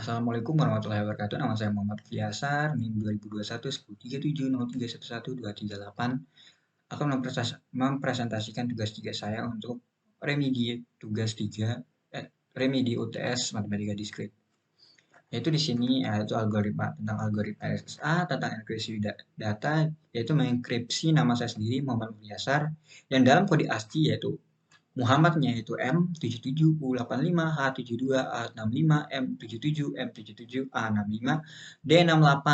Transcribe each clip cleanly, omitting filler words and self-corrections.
Assalamualaikum warahmatullahi wabarakatuh. Nama saya Muhammad Fiasar, NIM 2021 1037031238. Akan mempresentasikan tugas 3 saya untuk remedi tugas 3 remedi UTS Matematika Diskrit. Yaitu di sini yaitu tentang algoritma RSA, tentang enkripsi data, yaitu mengenkripsi nama saya sendiri Muhammad Fiasar yang dalam kode ASCII yaitu Muhammadnya itu M77U85H72A65 M77 M77A65 D68,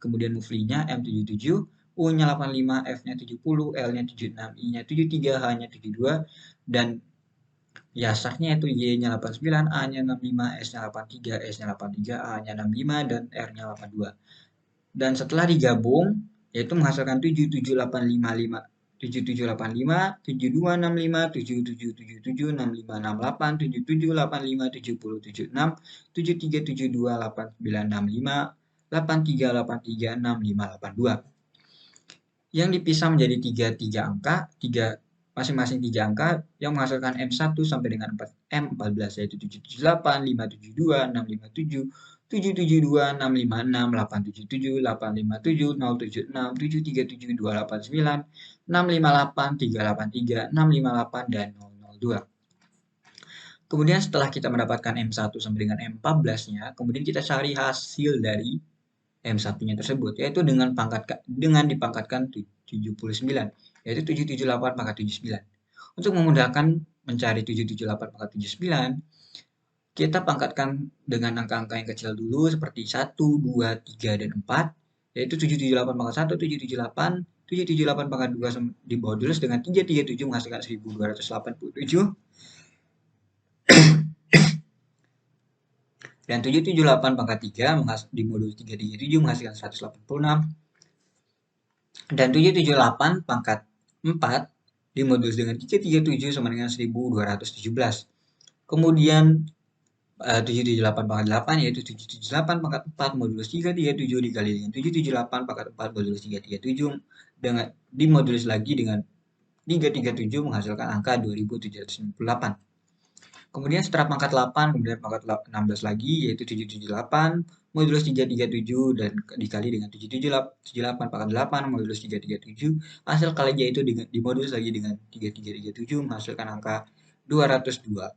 kemudian Muflinya M77, U-nya 85, F-nya 70, L-nya 76, I-nya 73, H-nya 72, dan Yasaknya itu Y-nya 89, A-nya 65, S-nya 83, S-nya 83, A-nya 65, dan R-nya 82. Dan setelah digabung, yaitu menghasilkan 77855 7785, 7265, 7777, 6568, 7785, 7076, 7372, 8965, 8383, 6582. Yang dipisah menjadi tiga angka, masing-masing 3 angka yang menghasilkan M1 sampai dengan M14 yaitu 778, 572, 657, 772, 656, 877, 857, 076, 737, 289, 658, 383, 658, dan 002. Kemudian setelah kita mendapatkan M1 sampai dengan M14-nya, kemudian kita cari hasil dari M1-nya tersebut, yaitu dengan dipangkatkan 79, yaitu 778 pangkat 79. Untuk memudahkan mencari 778 pangkat 79, kita pangkatkan dengan angka-angka yang kecil dulu seperti 1, 2, 3, dan 4, yaitu 778 pangkat 1, 778, 778 pangkat 2 dimodulus dengan 337 menghasilkan 1287, dan 778 pangkat 3 dimodulus 337 menghasilkan 186, dan 778 pangkat 4 dimodulus dengan 337 sama dengan 1217. Kemudian 778 pangkat 8 yaitu 778 pangkat 4 modulus 337 dikali dengan 778 pangkat 4 modulus 337 dengan dimodulus lagi dengan 337 menghasilkan angka 2798. Kemudian setelah pangkat 8, kemudian pangkat 16 lagi, yaitu 778, modulus 337, dan dikali dengan 778 pangkat 8, modulus 337, hasil kalinya itu dimodulus lagi dengan 3337, menghasilkan angka 202.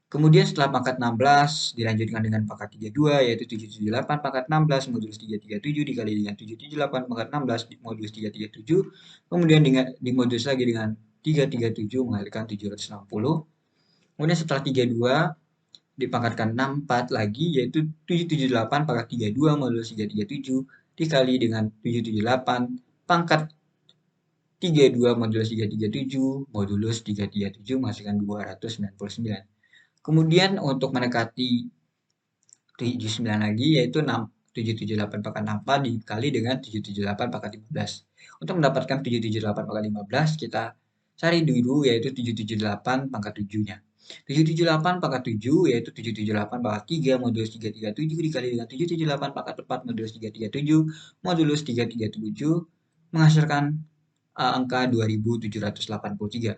Kemudian setelah pangkat 16, dilanjutkan dengan pangkat 32, yaitu 778 pangkat 16, modulus 337, dikali dengan 778 pangkat 16, modulus 337, kemudian dimodulus lagi dengan 337, menghasilkan 760. Kemudian setelah 32 dipangkatkan 64 lagi yaitu 778 pangkat 32 modulus 337 dikali dengan 778 pangkat 32 modulus 337 modulus 337 menghasilkan 299. Kemudian untuk mendekati 79 lagi yaitu 778 pangkat 64 dikali dengan 778 pangkat 15. Untuk mendapatkan 778 pangkat 15 kita cari dulu yaitu 778 pangkat 7-nya. 778 pangkat 7 yaitu 778 pangkat 3 modulus 337 dikali dengan 778 pangkat 4 modulus 337 modulus 337 menghasilkan angka 2783.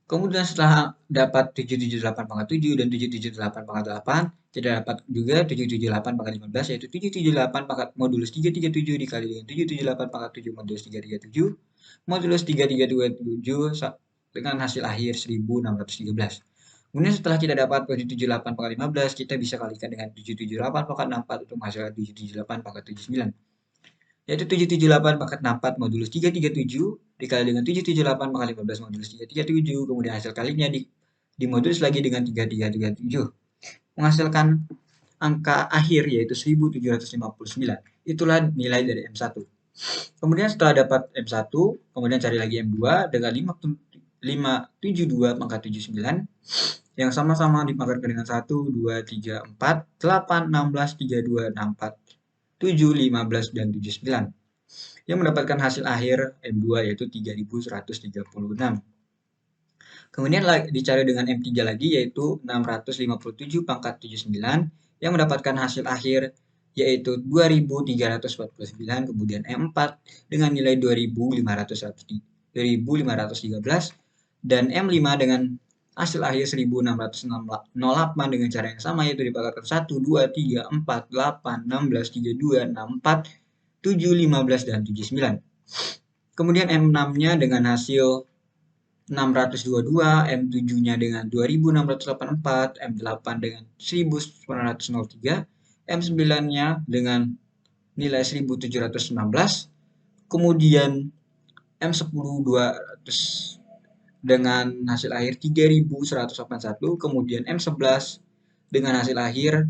Kemudian setelah dapat 778 pangkat 7 dan 778 pangkat 8, kita dapat juga 778 pangkat 15 yaitu 778 pangkat modulus 337 dikali dengan 778 pangkat 7 modulus 337 modulus 3327 dengan hasil akhir 1613. Kemudian setelah kita dapat 778 pangkat 15, kita bisa kalikan dengan 778 pangkat 64 untuk menghasilkan 778 pangkat 79. Yaitu 778 pangkat 64 modulus 337 dikali dengan 778 pangkat 15 modulus 337, kemudian hasil kalinya dimodulus lagi dengan 3337. Menghasilkan angka akhir yaitu 1759. Itulah nilai dari M1. Kemudian setelah dapat M1, kemudian cari lagi M2 dengan 572 pangkat 79 yang sama-sama dipangkatkan dengan 1, 2, 3, 4, 8, 16, 32, 64, 7, 15, dan 79. Yang mendapatkan hasil akhir M2 yaitu 3136. Kemudian dicari dengan M3 lagi yaitu 657 pangkat 79 yang mendapatkan hasil akhir yaitu 2349, kemudian M4 dengan nilai 2513 dan M5 dengan hasil akhir 1608 dengan cara yang sama, yaitu dipangkatkan 1, 2, 3, 4, 8, 16, 32, 64, 7, 15, dan 79. Kemudian M6-nya dengan hasil 622, M7-nya dengan 2684, M8 dengan 1903, M9-nya dengan nilai 1716, kemudian M10 200 dengan hasil akhir 3181, kemudian M11 dengan hasil akhir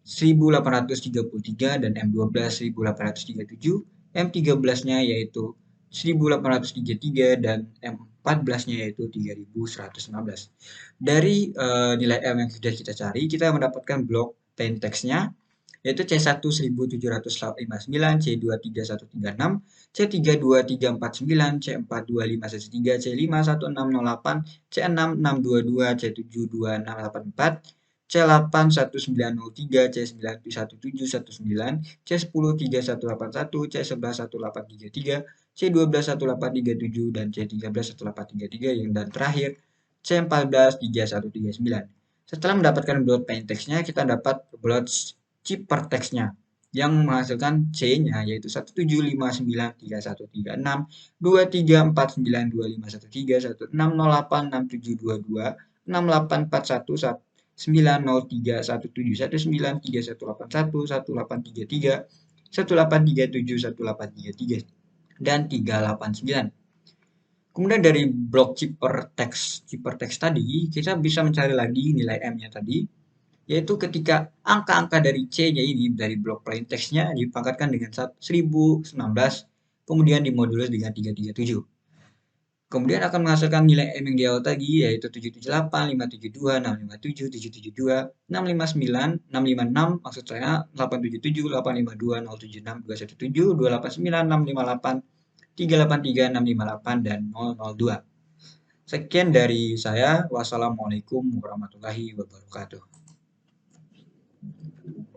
1833 dan M12 1837, M13-nya yaitu 1833 dan M14-nya yaitu 3116. Dari nilai M yang sudah kita cari, kita mendapatkan blok plain text-nya yaitu C1 1759, C2 3136, C3 2349, C4 2513, C5 1608, C6 622, C7 2684, C8 1903, C9 1719, C10 3181, C11 1833, C12 1837, dan C13 1833, yang dan terakhir C14 3139. Setelah mendapatkan block plain text-nya, kita dapat block ciphertext-nya yang menghasilkan C-nya yaitu 17593136, 23492513, 1608, 6722, 6841, 903, 17, 193181, 1833, 1837, 1833, dan 389. Kemudian dari blok ciphertext tadi, kita bisa mencari lagi nilai M-nya tadi, yaitu ketika angka-angka dari C-nya ini, dari blok plain text-nya dipangkatkan dengan 1019, kemudian dimodulus dengan 337. Kemudian akan menghasilkan nilai M yang di awal tadi, yaitu 778, 572, 657, 772, 659, 656, maksud saya 877, 852, 076, 217, 289, 658, 383, 658, dan 002. Sekian dari saya. Wassalamualaikum warahmatullahi wabarakatuh.